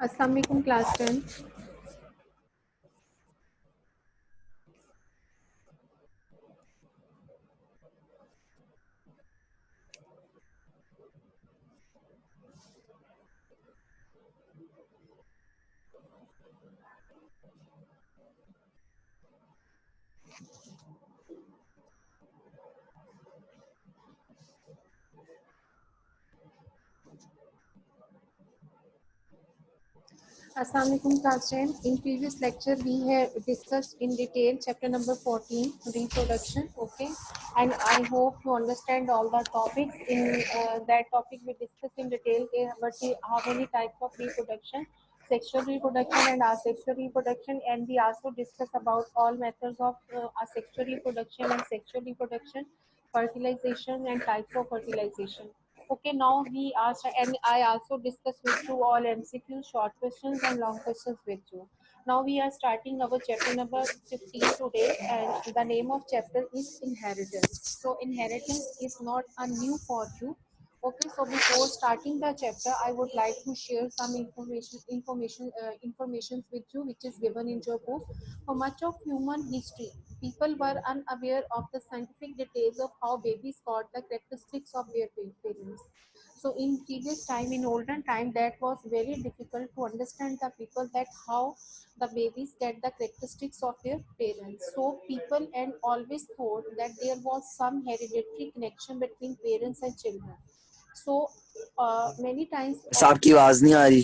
अस्सलाम वालेकुम class 10। Assalamu alaikum class 10. In previous lecture we have discussed in detail chapter number 14, reproduction. Okay, and I hope you understand all the topics. In that topic we discussed in detail how many types of reproduction, sexual reproduction and asexual reproduction, and we also discuss about all methods of asexual reproduction and sexual reproduction, fertilization and types of fertilization. Okay, now we asked, and I also discussed with you all MCQ, short questions and long questions with you. Now we are starting our chapter number 15 today, and the name of chapter is inheritance. So inheritance is not a new for you. Okay, so before starting the chapter, I would like to share some information with you, which is given in your book. For much of human history, people were unaware of the scientific details of how babies got the characteristics of their parents. So in previous time, in olden time, that was very difficult to understand the people that how the babies get the characteristics of their parents. So people and always thought that there was some hereditary connection between parents and children. So many times आपकी आवाज नहीं आ रही।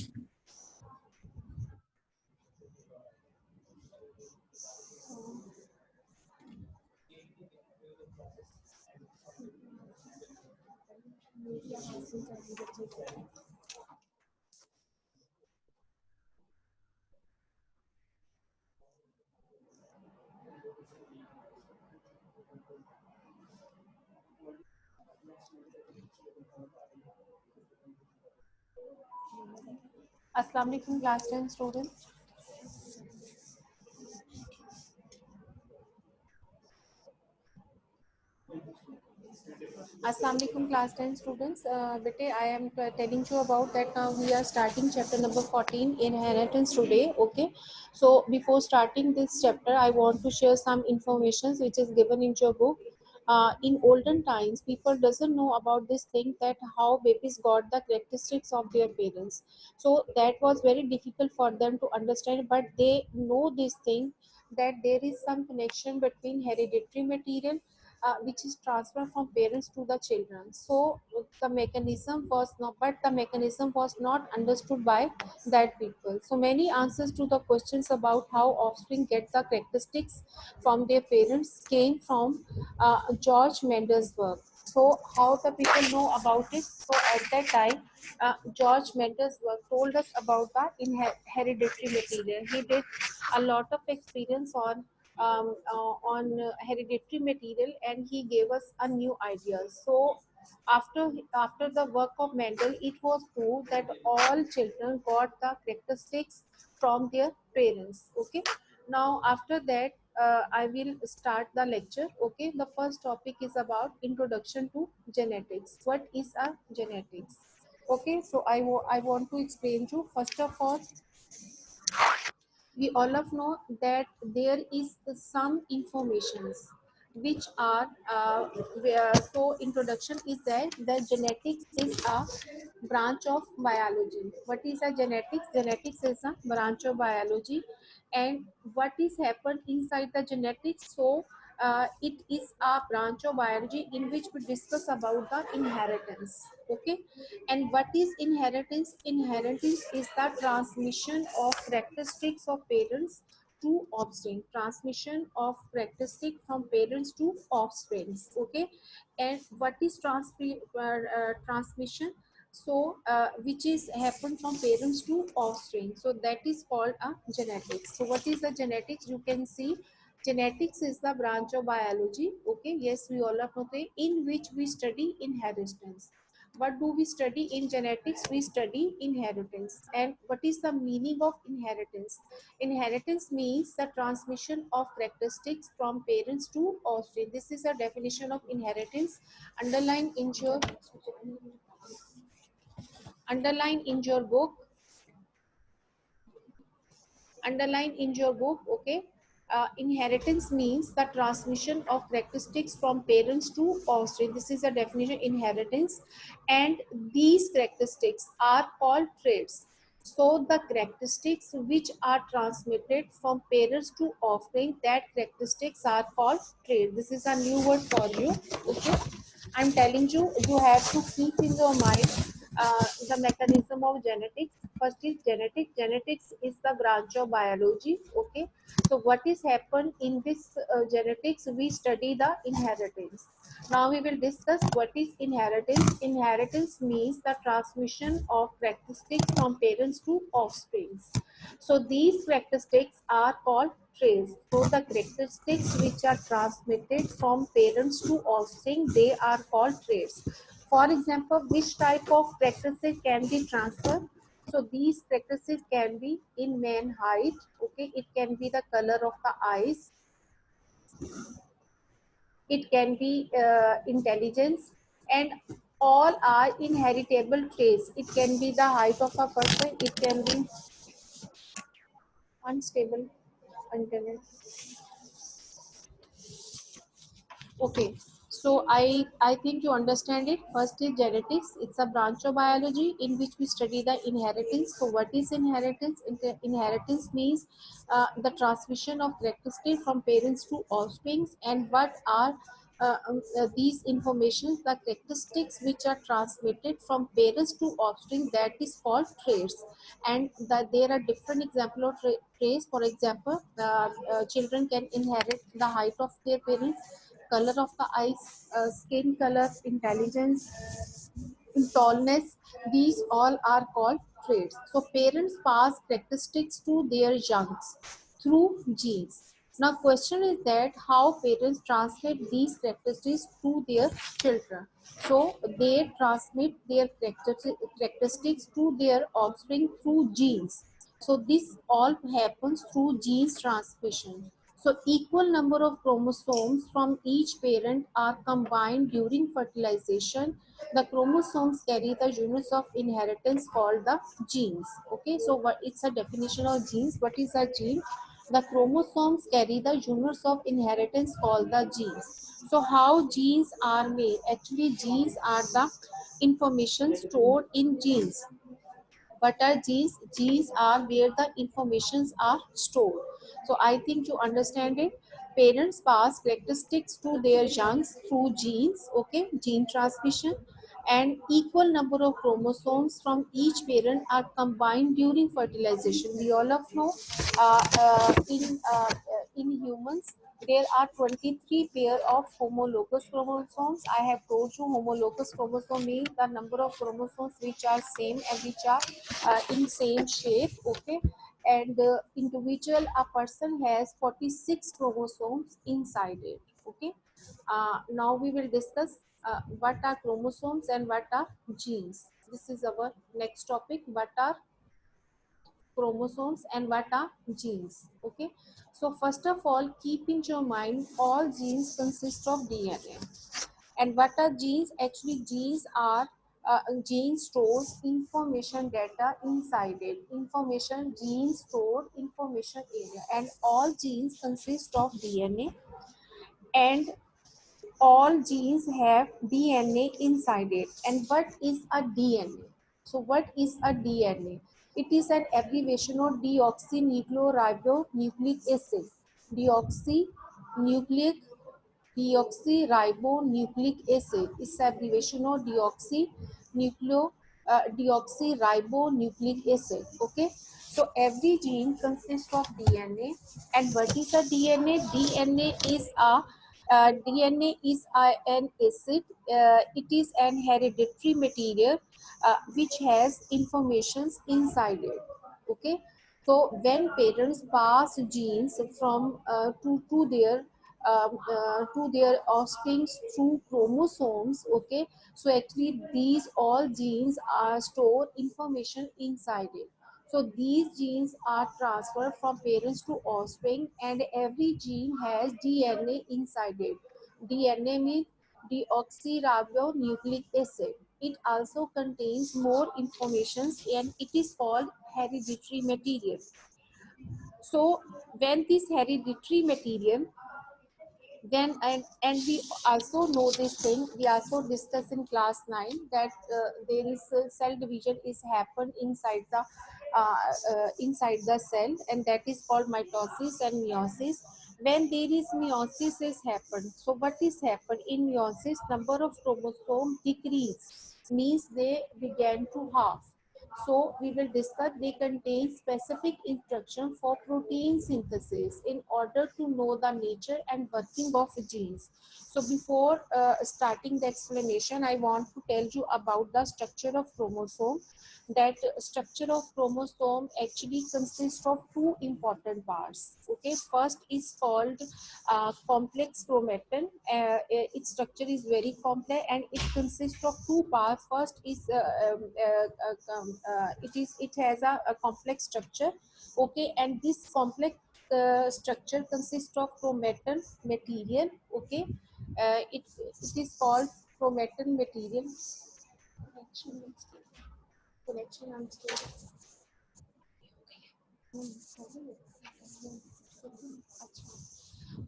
Assalamu alaikum class 10 students. Assalamu alaikum class 10 students. Bete, I am telling you about that now we are starting chapter number 14, inheritance today. Okay, so before starting this chapter, I want to share some information which is given in your book. In olden times, people doesn't know about this thing that how babies got the characteristics of their parents. So that was very difficult for them to understand, but they know this thing that there is some connection between hereditary material which is transferred from parents to the children. So the mechanism was not, but the mechanism was not understood by that people. So many answers to the questions about how offspring get the characteristics from their parents came from George Mendel's work. So how the people know about it? So at that time, George Mendel's work told us about the hereditary material. He did a lot of experience on hereditary material, and he gave us a new idea. So after the work of Mendel, it was proved that all children got the characteristics from their parents. Okay, now after that I will start the lecture. Okay, the first topic is about introduction to genetics. What is a genetics? Okay, so I want to explain you. First of all, we all of know that there is some informations which are so introduction is that the genetics is a branch of biology. What is a genetics? Genetics is a branch of biology, and what is happened inside the genetics? So it is a branch of biology in which we discuss about the inheritance. Okay, and what is inheritance? Inheritance is the transmission of characteristics of parents to offspring. Transmission of characteristic from parents to offsprings. Okay, and what is transmission? So which is happen from parents to offspring. So that is called a genetics. So what is the genetics? You can see genetics is the branch of biology. Okay, yes, we all know that, in which we study inheritance. What do we study in genetics? We study inheritance. And what is the meaning of inheritance? Inheritance means the transmission of characteristics from parents to offspring. This is a definition of inheritance. Underline in your book. underline in your book. Okay, inheritance means the transmission of characteristics from parents to offspring. This is a definition inheritance, and these characteristics are called traits. So the characteristics which are transmitted from parents to offspring, that characteristics are called traits. This is a new word for you. Okay, I'm telling you, you have to keep in your mind the mechanism of genetics. First is genetics. Genetics is the branch of biology. Okay, so what is happened in this genetics? We study the inheritance. Now we will discuss what is inheritance. Inheritance means the transmission of characteristics from parents to offspring. So these characteristics are called traits. So the characteristics which are transmitted from parents to offspring, they are called traits. For example, which type of characteristic can be transferred? So these characteristics can be in man height, okay, it can be the color of the eyes, it can be intelligence, and all are inheritable traits. It can be the height of a person, it can be unstable internet. Okay, so I think you understand it. First is genetics. It's a branch of biology in which we study the inheritance. So what is inheritance? Inheritance means the transmission of characteristics from parents to offspring. And what are these informations? The characteristics which are transmitted from parents to offspring, that is called traits. And there are different example of traits. For example, children can inherit the height of their parents, color of the eyes, skin color, intelligence, tallness. These all are called traits. So parents pass characteristics to their youngs through genes. Now question is that how parents transmit these characteristics to their children. So they transmit their characteristics to their offspring through genes. So this all happens through genes transmission. So equal number of chromosomes from each parent are combined during fertilization. The chromosomes carry the units of inheritance called the genes. Okay, so what it's a definition of genes. What is a gene? The chromosomes carry the units of inheritance called the genes. So how genes are made? Actually, genes are the information stored in genes. What are genes? Genes are where the informations are stored. So I think you understand it. Parents pass characteristics to their youngs through genes. Okay, gene transmission. And equal number of chromosomes from each parent are combined during fertilization. We all of know in humans there are 23 pair of homologous chromosomes. I have told you homologous chromosome means the number of chromosomes which are same and which are in same shape. Okay, and individual a person has 46 chromosomes inside it. Okay, now we will discuss what are chromosomes and what are genes. This is our next topic. What are chromosomes and what are genes? Okay, so first of all, keep in your mind all genes consist of DNA. And what are genes? Actually, genes are gene stores information data inside it. Information, gene stored information area, and all genes consist of DNA, and all genes have DNA inside it. And what is a DNA? So what is a DNA? It is an abbreviation of deoxynucleoribonucleic acid. Deoxynucleic Deoxyribonucleic acid is abbreviation of deoxyribonucleic acid. Okay, so every gene consists of DNA. And what is a DNA? DNA is an acid. It is an hereditary material which has informations inside it. Okay, so when parents pass genes from to their offspring through chromosomes. Okay, so actually these all genes are store information inside it. So these genes are transferred from parents to offspring, and every gene has DNA inside it. DNA means deoxyribonucleic acid. It also contains more information and it is called hereditary material. So when this hereditary material, then and we also know this thing, we also discussed in class 9 that there is cell division is happen inside the cell, and that is called mitosis and meiosis. When there is meiosis is happened, so what is happened in meiosis, number of chromosome decrease, means they began to half. So we will discuss, they contain specific instruction for protein synthesis in order to know the nature and working of genes. So before starting the explanation, I want to tell you about the structure of chromosome. That structure of chromosome actually consists of two important parts. Okay, first is called complex chromatin. Its structure is very complex and it consists of two parts. First is it has a complex structure. Okay, and this complex structure consists of chromatin material. Okay, it is called chromatin material. Connection unstable.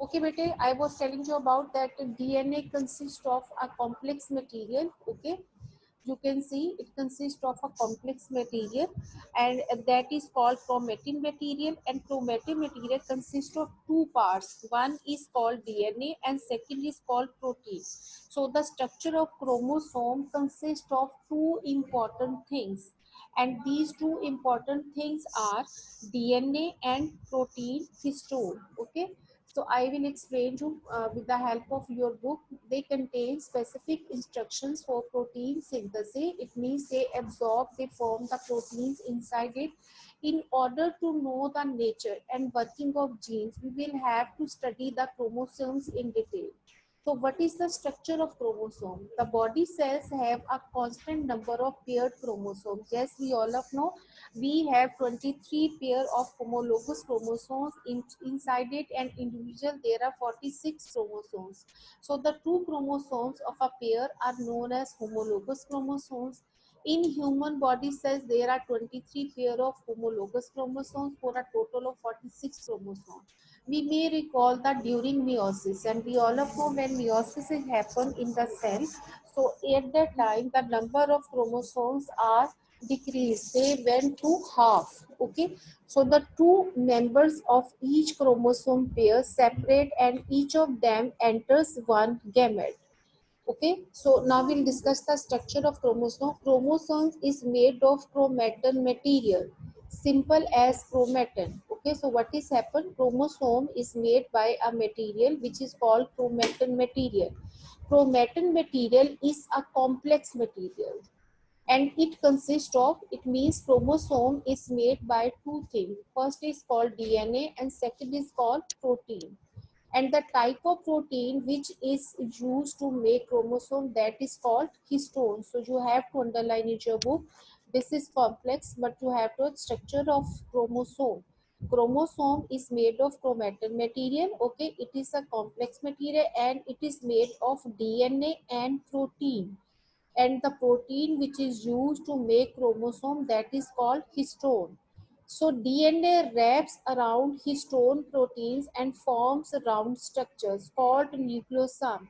Okay, bete, I was telling you about that DNA consists of a complex material. Okay, you can see it consists of a complex material, and that is called chromatin material. And chromatin material consists of two parts. One is called DNA and second is called protein. So the structure of chromosome consists of two important things, and these two important things are DNA and protein histone. Okay, so I will explain you with the help of your book. They contain specific instructions for protein synthesis. It means they absorb, they form the proteins inside it. In order to know the nature and working of genes, we will have to study the chromosomes in detail. So what is the structure of chromosome? The body cells have a constant number of paired chromosomes. Yes, we all of know we have 23 pair of homologous chromosomes inside it, and individual there are 46 chromosomes. So the two chromosomes of a pair are known as homologous chromosomes. In human body cells, there are 23 pair of homologous chromosomes for a total of 46 chromosomes. We may recall that during meiosis, and we all of know when meiosis is happen in the cell, so at that time the number of chromosomes are decreased, they went to half. Okay, so the two members of each chromosome pair separate and each of them enters one gamete. Okay, so now we'll discuss the structure of chromosome. Chromosomes is made of chromatin material, simple as chromatin. Okay, so what is happened? Chromosome is made by a material which is called chromatin material. Chromatin material is a complex material, and it consists of, it means chromosome is made by two things. First is called DNA and second is called protein. And the type of protein which is used to make chromosome, that is called histone. So you have to underline in your book, this is complex, but you have to structure of chromosome. Chromosome is made of chromatin material. Okay, it is a complex material and it is made of DNA and protein, and the protein which is used to make chromosome, that is called histone. So DNA wraps around histone proteins and forms round structures called nucleosome.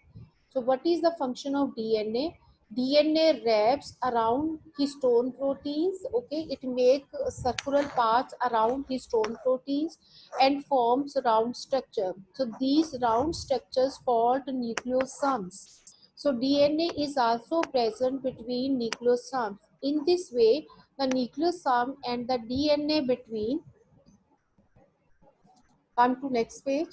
So what is the function of DNA? DNA wraps around histone proteins. Okay, it makes circular paths around histone proteins and forms round structure. So these round structures called nucleosomes. So DNA is also present between nucleosomes. In this way, the nucleosome and the DNA between, come to next page.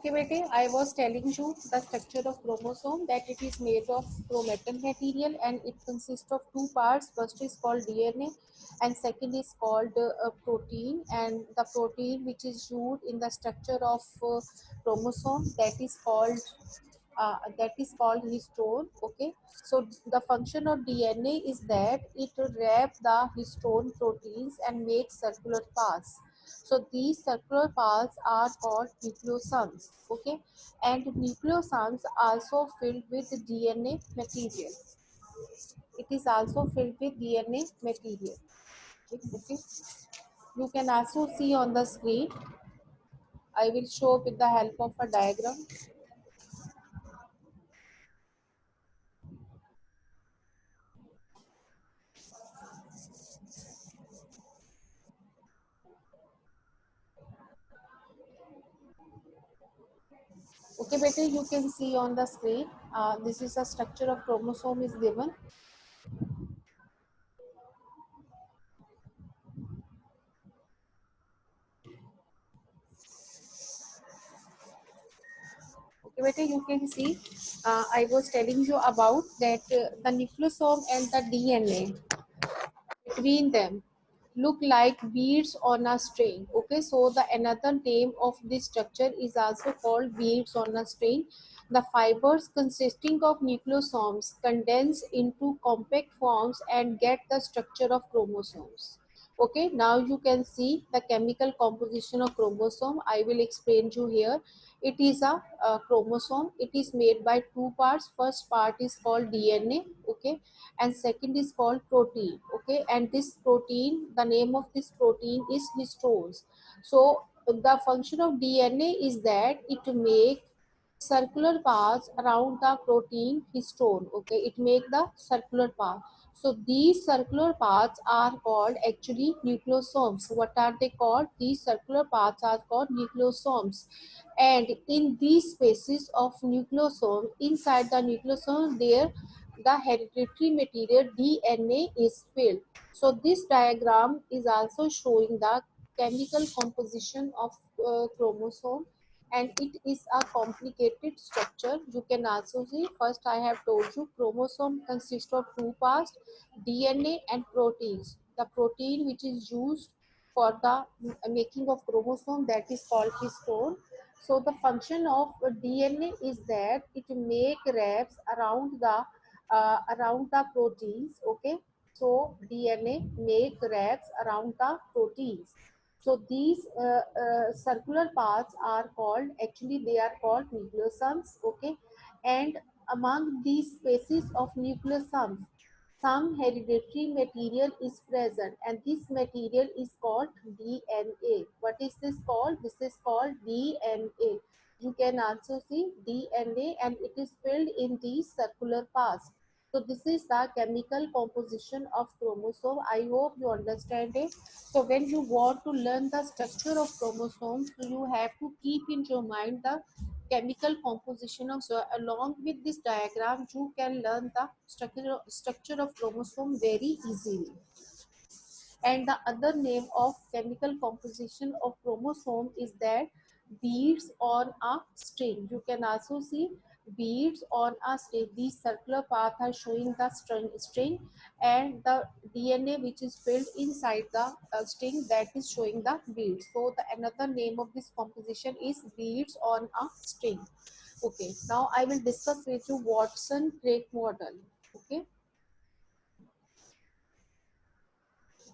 Okay, bete, I was telling you the structure of chromosome, that it is made of chromatin material and it consists of two parts. First is called DNA and second is called protein, and the protein which is used in the structure of chromosome, that is called histone. Okay, so the function of DNA is that it wrap the histone proteins and make circular paths. So these circular paths are called nucleosomes. Okay, and nucleosomes also filled with DNA material. It is also filled with DNA material. Okay, you can also see on the screen. I will show with the help of a diagram. Okay, better you can see on the screen. This is a structure of chromosome is given. Okay, better you can see. I was telling you about that the nucleosome and the DNA between them look like beads on a string. Okay, so the another name of this structure is also called beads on a string. The fibers consisting of nucleosomes condense into compact forms and get the structure of chromosomes. Okay, now you can see the chemical composition of chromosome. I will explain you here. It is a chromosome. It is made by two parts. First part is called DNA. Okay, and second is called protein. Okay, and this protein, the name of this protein is histones. So the function of DNA is that it make circular paths around the protein histone. Okay, it make the circular path. So these circular paths are called actually nucleosomes. What are they called? These circular paths are called nucleosomes. And in these spaces of nucleosome, inside the nucleosome, there the hereditary material DNA is filled. So this diagram is also showing the chemical composition of chromosome, and it is a complicated structure. You can also see, first I have told you chromosome consists of two parts, DNA and proteins. The protein which is used for the making of chromosome, that is called histone. So the function of DNA is that it make wraps around the proteins. Okay, so DNA make wraps around the proteins. So these circular paths are called, actually they are called nucleosomes. Okay, and among these species of nucleosomes, some hereditary material is present, and this material is called DNA. What is this called? This is called DNA. You can also see DNA, and it is filled in these circular paths. So this is the chemical composition of chromosome. I hope you understand it. So when you want to learn the structure of chromosomes, so you have to keep in your mind the chemical composition of, so along with this diagram you can learn the structure of chromosome very easily. And the other name of chemical composition of chromosome is that beads on a string. You can also see beads on a string. These circular paths are showing the string, and the DNA which is filled inside the string, that is showing the beads. So the another name of this composition is beads on a string. Okay, now I will discuss with you Watson-Crick model. Okay,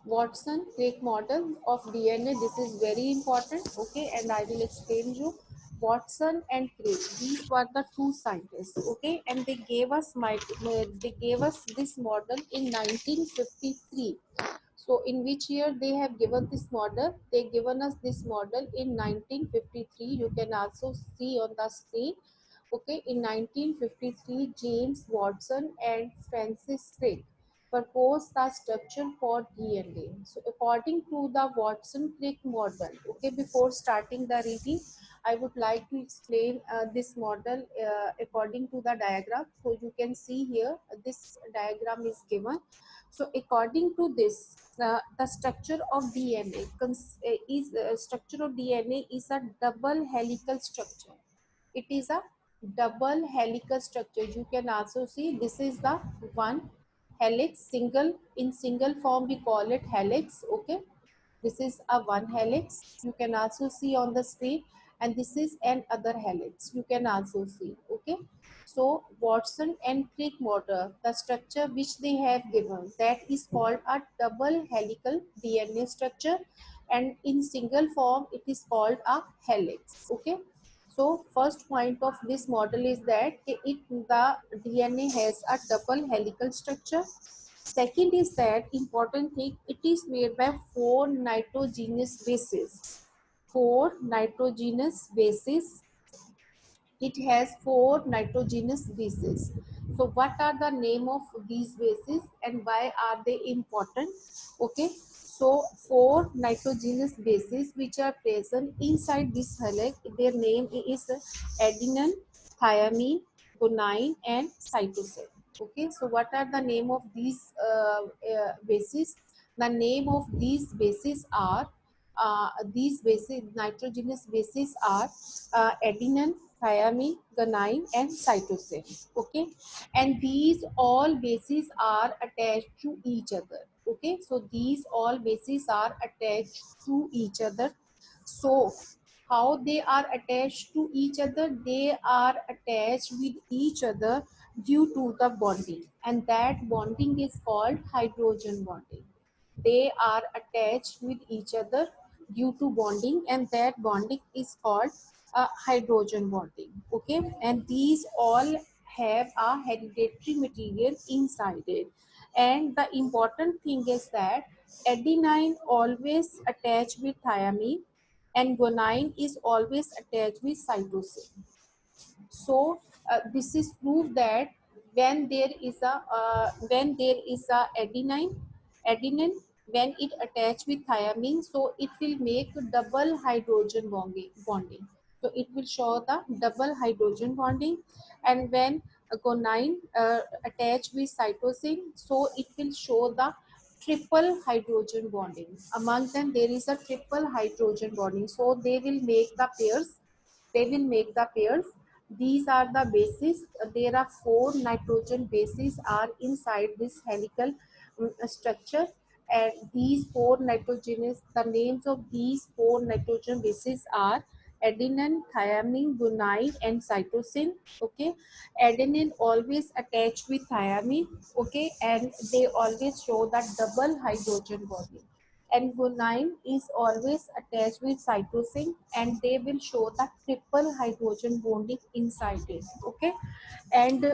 Watson-Crick model of DNA. This is very important. Okay, and I will explain you. Watson and Crick, these were the two scientists. Okay, and they gave us this model in 1953. So in which year they have given this model? They given us this model in 1953. You can also see on the screen. Okay, in 1953, James Watson and Francis Crick proposed the structure for DNA. So according to the Watson-Crick model, okay, before starting the reading, I would like to explain this model according to the diagram. So you can see here, this diagram is given. So according to this, the structure of DNA structure of DNA is a double helical structure. It is a double helical structure. You can also see this is the one helix, single, in single form we call it helix. Okay, this is a one helix. You can also see on the screen, and this is an other helix. You can also see. Okay, so Watson and Crick mortar, the structure which they have given, that is called a double helical DNA structure, and in single form it is called a helix. Okay, so first point of this model is that the DNA has a double helical structure. Second is that important thing, it is made by four nitrogenous bases. Four nitrogenous bases. It has four nitrogenous bases. So what are the name of these bases and why are they important? Okay, so four nitrogenous bases which are present inside this helix, their name is adenine, thymine, guanine and cytosine. Okay, so what are the name of these bases? The name of these bases, nitrogenous bases are adenine, thymine, guanine, and cytosine. Okay, and these all bases are attached to each other. Okay, so these all bases are attached to each other. So how they are attached to each other? They are attached with each other due to the bonding, and that bonding is called hydrogen bonding. They are attached with each other due to bonding, and that bonding is called hydrogen bonding. Okay, and these all have a hereditary material inside it. And the important thing is that adenine always attached with thymine, and guanine is always attached with cytosine. So this is proof that when there is a adenine, when it attach with thymine, so it will make double hydrogen bonding. So it will show the double hydrogen bonding. And when guanine attach with cytosine, so it will show the triple hydrogen bonding. Among them there is a triple hydrogen bonding, so they will make the pairs. These are the bases. There are four nitrogen bases are inside this helical structure, and these four nitrogenous, the names of these four nitrogen bases are adenine, thymine, guanine, and cytosine. Okay, adenine always attached with thymine. Okay, and they always show that double hydrogen bonding, and guanine is always attached with cytosine, and they will show the triple hydrogen bonding inside it. Okay, and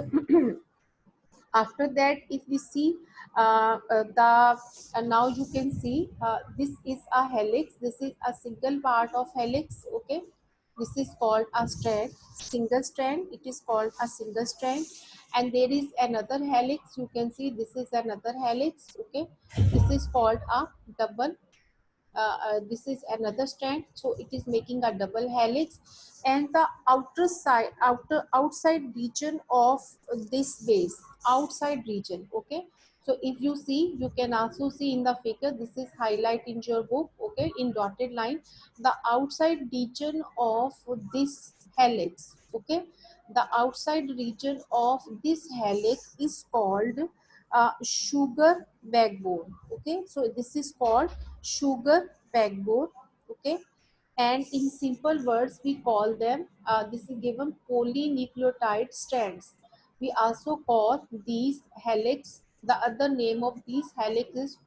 after that if we see the now you can see this is a helix, this is a single part of helix. Okay, this is called a strand, single strand, it is called a single strand. And there is another helix, you can see this is another helix. Okay, this is called a double, this is another strand, so it is making a double helix. And the outside region of this base, outside region. Okay, so if you see, you can also see in the figure, this is highlight in your book. Okay, in dotted line, the outside region of this helix. Okay, the outside region of this helix is called sugar backbone. Okay, so this is called sugar backbone. Okay, and in simple words we call them, this is given polynucleotide strands. We also call these helix, the other name of these helix is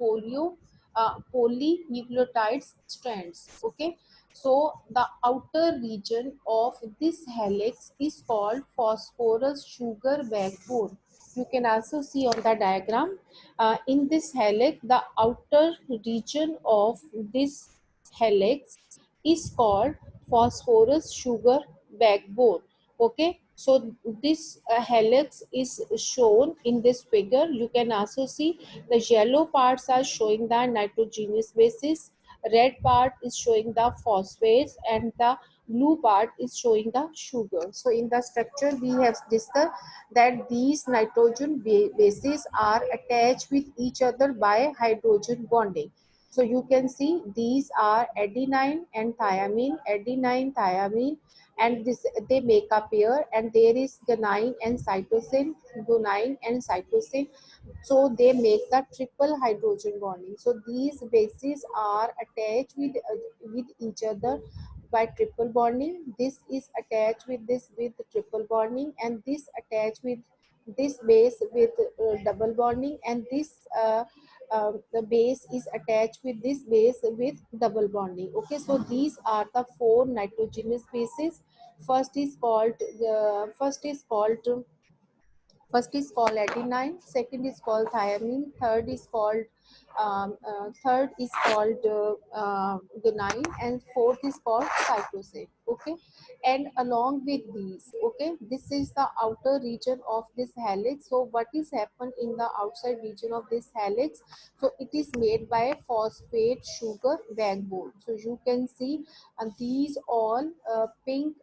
polynucleotide strands. Okay, so the outer region of this helix is called phosphorus sugar backbone. You can also see on the diagram, in this helix, the outer region of this helix is called phosphorus sugar backbone. Okay, so this helix is shown in this figure. You can also see the yellow parts are showing the nitrogenous bases, red part is showing the phosphates, and the blue part is showing the sugar. So in the structure we have discussed that these nitrogen bases are attached with each other by hydrogen bonding. So you can see these are adenine and thymine, adenine, thymine, and this they make a pair, and there is guanine and cytosine, guanine and cytosine. So they make the triple hydrogen bonding. So these bases are attached with each other by triple bonding. This is attached with this with triple bonding, and this attached with this base with double bonding, and this the base is attached with this base with double bonding. Okay, so these are the four nitrogenous bases. First is called adenine, second is called thymine, third is called guanine, and fourth is called cytosine. Okay, and along with these, okay, this is the outer region of this helix. So what is happen in the outside region of this helix? So it is made by phosphate sugar backbone. So you can see these all pink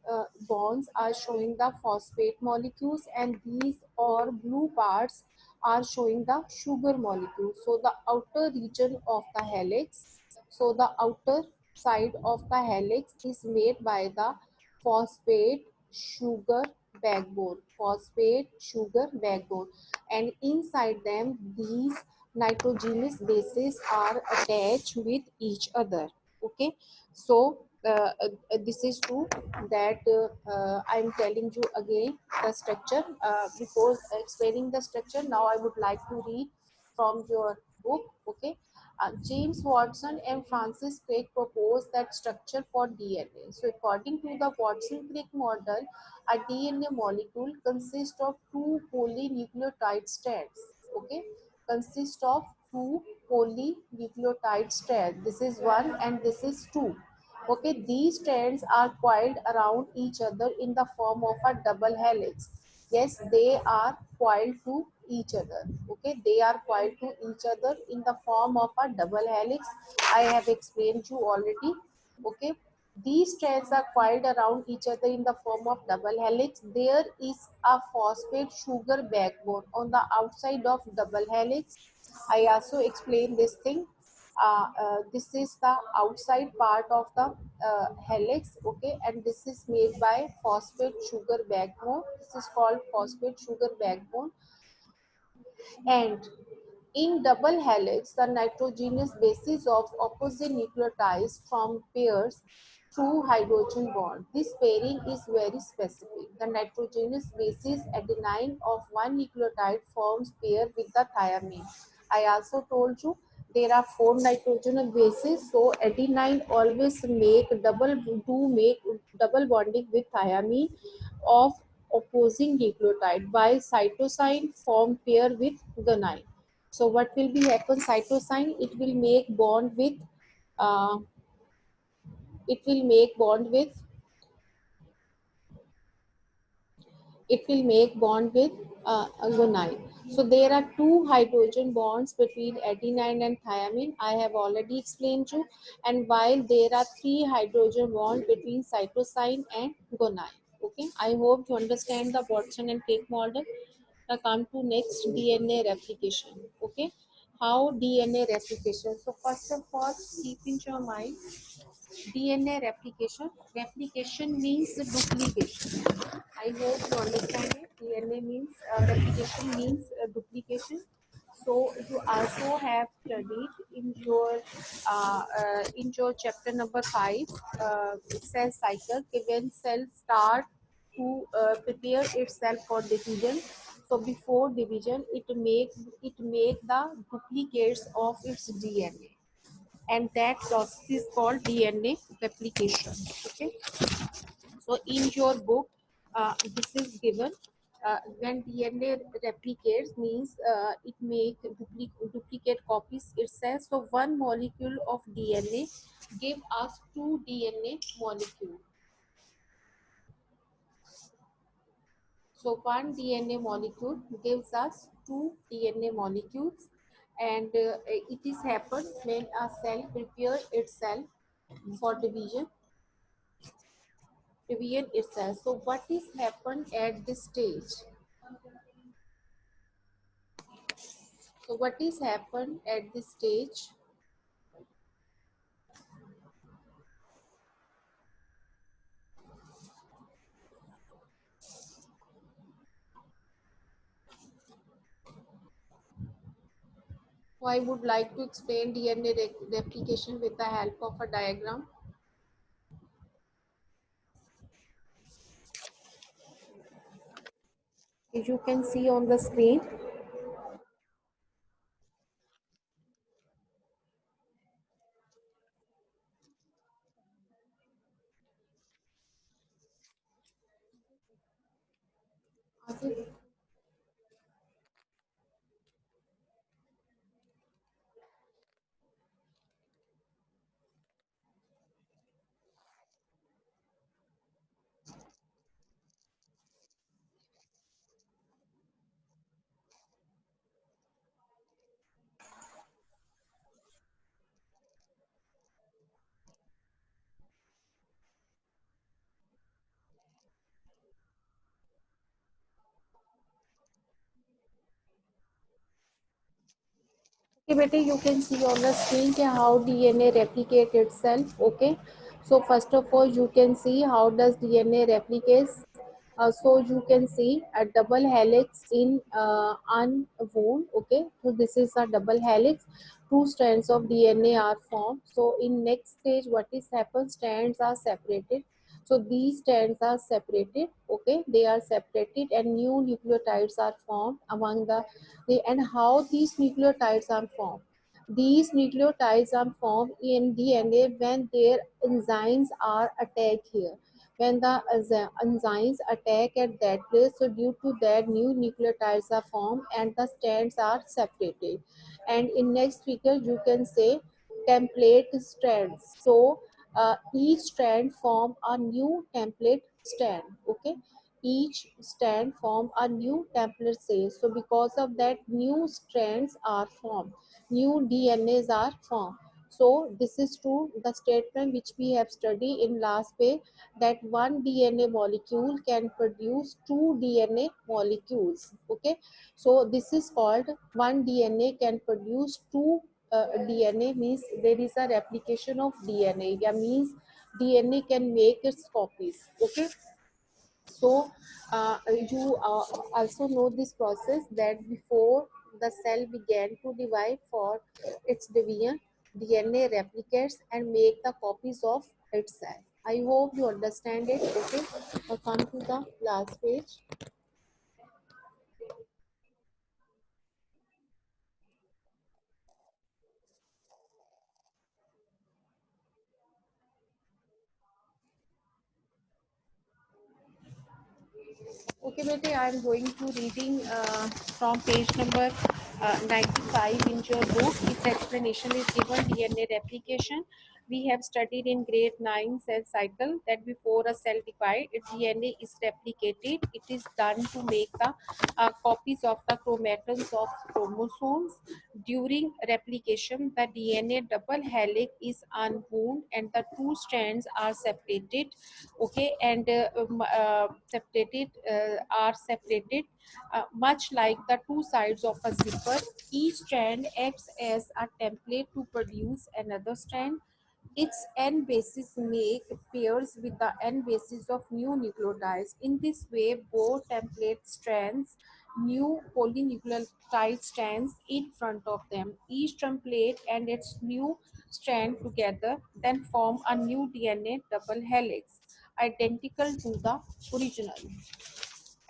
bonds are showing the phosphate molecules, and these all blue parts are showing the sugar molecules. So the outer region of the helix, so the outer side of the helix is made by the phosphate sugar backbone, and inside them these nitrogenous bases are attached with each other. Okay, so this is true that I'm telling you again the structure. Before explaining the structure, now I would like to read from your book. Okay, James Watson and Francis Crick proposed that structure for DNA. So according to the Watson-Crick model, a DNA molecule consists of two polynucleotide strands. Okay, consists of two polynucleotide strands. This is one and this is two. Okay, these strands are coiled around each other in the form of a double helix. Yes, they are coiled to each other. Okay, they are coiled to each other in the form of a double helix. I have explained you already. Okay, these strands are coiled around each other in the form of double helix. There is a phosphate sugar backbone on the outside of double helix. I also explained this thing. This is the outside part of the helix. Okay, and this is made by phosphate sugar backbone. This is called phosphate sugar backbone. And in double helix, the nitrogenous bases of opposite nucleotides form pairs through hydrogen bond. This pairing is very specific. The nitrogenous basis adenine of one nucleotide forms pair with the thymine. I also told you there are four nitrogenous bases, so adenine always make double bonding with thymine of opposing nucleotide, while cytosine form pair with guanine. So what will be happen? Cytosine, uh, it will make bond with guanine. So there are two hydrogen bonds between adenine and thymine. I have already explained you. And while there are three hydrogen bonds between cytosine and guanine. Okay, I hope you understand the Watson and Crick model. Now come to next, DNA replication. Okay, how DNA replication? So first of all, keep in your mind DNA replication. Replication means duplication. I hope you understand it. DNA means replication means duplication. So you also have studied in your chapter number 5, cell cycle. When cells start to prepare itself for division, so before division, it make the duplicates of its DNA, and that process is called DNA replication. Okay, so in your book, this is given. When DNA replicates means it make duplicate copies itself. So one molecule of DNA give us two DNA molecule. So one DNA molecule gives us two DNA molecules, and it is happen when a cell prepare itself for division itself. So what is happen at this stage? So what is happen at this stage? So I would like to explain DNA replication with the help of a diagram. As you can see on the screen. Okay. Okay, beta, you can see on the screen how DNA replicate itself. Okay, so first of all, you can see how does DNA replicates. So you can see a double helix in unwound. Okay, so this is a double helix. Two strands of DNA are formed. So in next stage, what is happened? Strands are separated. So these strands are separated. Okay, they are separated, and new nucleotides are formed among and how these nucleotides are formed. These nucleotides are formed in DNA when their enzymes are attacked here. When the enzymes attack at that place, so due to that, new nucleotides are formed and the strands are separated. And in next figure, you can say template strands. So each strand form a new template strand. Okay, each strand form a new template cells. So because of that, new strands are formed, new DNAs are formed. So this is true, the statement which we have studied in last page, that one DNA molecule can produce two DNA molecules. Okay, so this is called one DNA can produce two DNA, means there is a replication of DNA. Yeah, means DNA can make its copies. Okay, so you also know this process that before the cell began to divide for its division, DNA replicates and make the copies of itself. I hope you understand it. Okay, come to the last page. Okay, Bete, I am going to reading from page number 95 in your book. Its explanation is given. DNA replication. We have studied in grade 9 cell cycle that before a cell divide, its DNA is replicated. It is done to make the copies of the chromatomes of chromosomes. During replication, the DNA double helix is unwound and the two strands are separated. Okay, and separated are separated much like the two sides of a zipper. Each strand acts as a template to produce another strand. Its n bases make pairs with the n bases of new nucleotides. In this way, both template strands, new polynucleotide strands in front of them. Each template and its new strand together then form a new DNA double helix, identical to the original.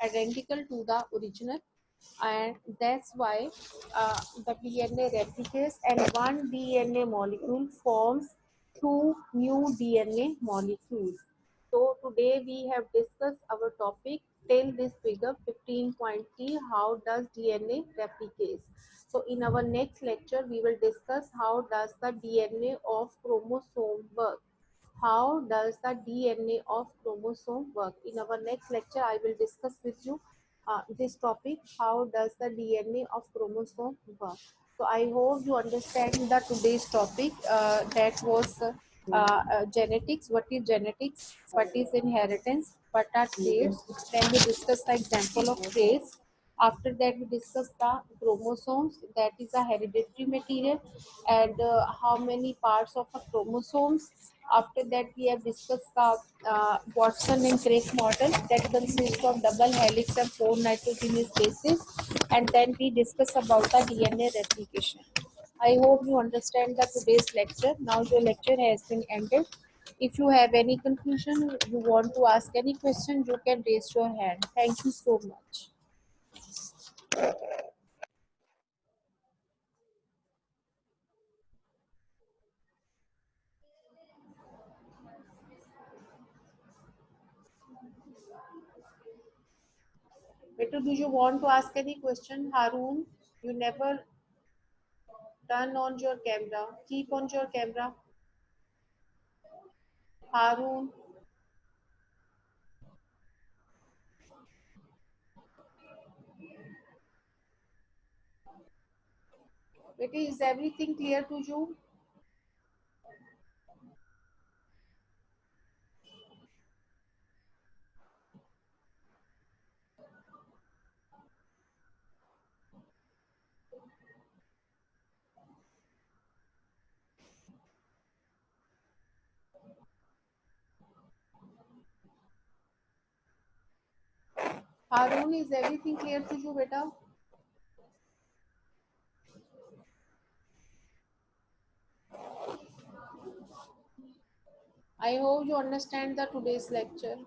Identical to the original, and that's why the DNA replicates and one DNA molecule forms two new DNA molecules. So today we have discussed our topic till this figure 15.3, how does DNA replicates. So in our next lecture we will discuss how does the DNA of chromosome work. How does the DNA of chromosome work? In our next lecture, I will discuss with you this topic. How does the DNA of chromosome work? So I hope you understand the today's topic. That was genetics. What is genetics? What is inheritance? What are traits? Then we discuss the example of traits. After that, we discuss the chromosomes, that is a hereditary material, and how many parts of a chromosomes. After that, we have discussed the Watson and Crick model that consists of double helix and four nitrogenous bases, and then we discuss about the DNA replication. I hope you understand the today's lecture. Now your lecture has been ended. If you have any conclusion, you want to ask any question, you can raise your hand. Thank you so much. Better, do you want to ask any question? Harun, you never turn on your camera. Keep on your camera. Harun, better, is everything clear to you? Harun, is everything clear to you, beta? I hope you understand the today's lecture.